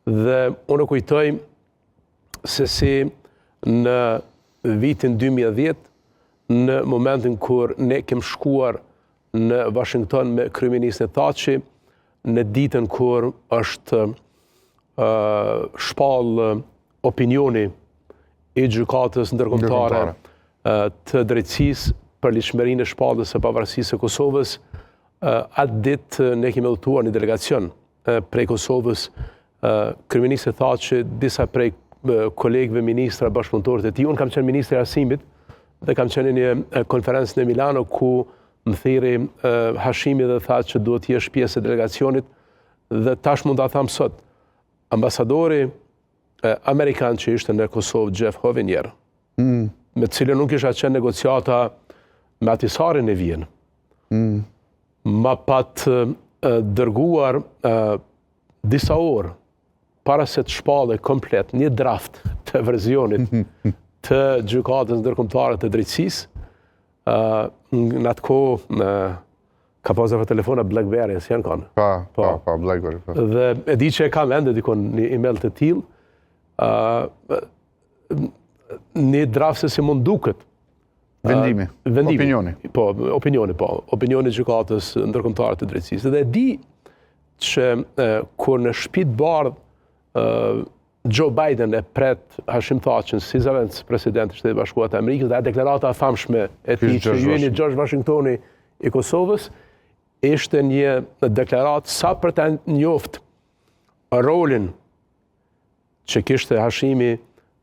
Dhe unë kujtoj se si në vitin 2010, në momentin kur ne kem shkuar në Washington me kryeministin Thaçi, në ditën kur është shpall opinioni i gjykatës ndërkombëtare të drejtësisë për ligjshmërinë e shpalljes së pavarësisë së Kosovës, atë ditë ne kemi udhëtuar një delegacion prej Kosovës, kryeministi Thaçi, disa prej kolegëve ministra bashkëpunëtorët e tij. Unë kam qenë ministri i arsimit dhe kam qenë në një konferencë në Milano ku më thiri Hashimi dhe tha që duhet të jesh pjesë e delegacionit, dhe tash mund ta them sot, ambasadori amerikan që ishte në Kosovë, Jeff Hovenier, me cilën nuk kisha qenë negociata me Atisarin e Vjen, ma pat dërguar disa orë para se të shpallej komplet një draft të verzionit të gjykatës ndërkombëtare të drejtësisë. Në atë kohë ka pasur telefona BlackBerry, si janë kanë. Pa, BlackBerry. Dhe e di që e kam ende dikon një email të tillë, një draft se si mund duket. Vendimi. Opinioni. Po, opinioni gjykatës ndërkombëtare të drejtësisë. Dhe e di që kur në shtëpi të bardhë Joe Biden e pret Hashim Thaqin si zëvendës president i Shtetit Bashkuar të Amerikës, dhe deklarata e famshme e tij që ju jeni George Washingtoni i Kosovës, ishte një deklaratë sa për të njoftë rolin që kishte Hashimi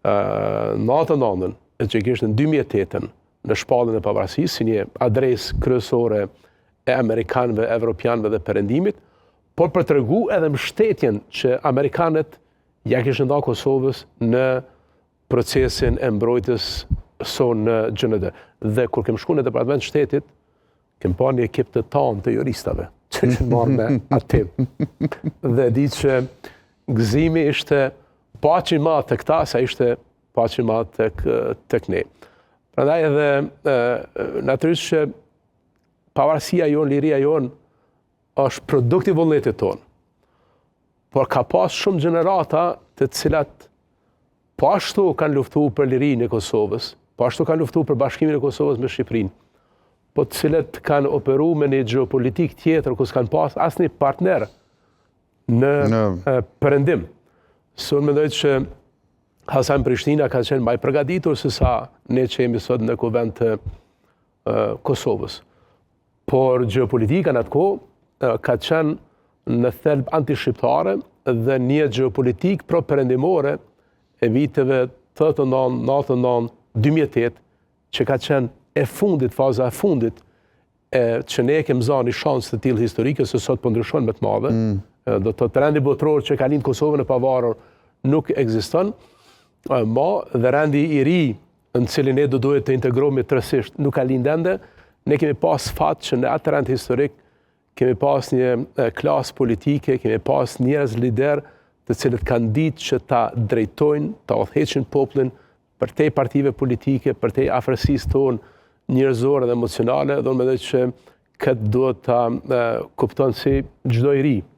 në atë nëndën, e që kishte në 2008 në shpalljen e pavarësisë, si një adresë kryesore e amerikanëve, evropianëve dhe perëndimit, por për tregu edhe mbështetjen që amerikanët ja kishin dhënë Kosovës në procesin e mbrojtjes son në GND. Dhe kur kem shkuar në Departament Shtetit, kem pa një ekip të tanë të juristave që ishin marrë me atë. Dhe di që gëzimi ishte paçi më tek ta sa ishte paçi më tek ne. Prandaj edhe natyrisht që pavarësia jonë, liria jonë është produkt i vullnetit tonë. Por ka pas shumë gjenerata të cilat po ashtu kanë luftuar për lirinë e Kosovës, po ashtu kanë luftuar për bashkimin e Kosovës me Shqipërinë, po të cilat kanë operuar me një geopolitik tjetër ku s'kan pas asnjë partner në perëndim. So unë mendoj që Hasan Prishtina ka qenë më i përgatitur se sa ne që jemi sot në kuvend të Kosovës. Por geopolitika në atë kohë ka qenë në thelb anti-shqiptare dhe një geopolitik pro-perëndimore e viteve 89, 99, 2008, që ka qenë e fundit, faza e fundit, që ne kemi zënë një shansë të tillë historike, se sot po ndryshon më të madhe. Do të rendi botror që ka lindë Kosovën e pavarur nuk ekziston, dhe rendi i ri në cilin ne do duhet të integrohemi tërësisht nuk ka lindë ende. Ne kemi pas fat që në atë rend historik kemi pas një klasë politike, kemi pas njerëz lider të cilët kanë ditë që ta drejtojnë, ta udhëheqin popullin përtej partive politike, përtej afërsisë tonë njerëzore dhe emocionale, dhe unë mendoj që këtë duhet ta kupton si çdo i ri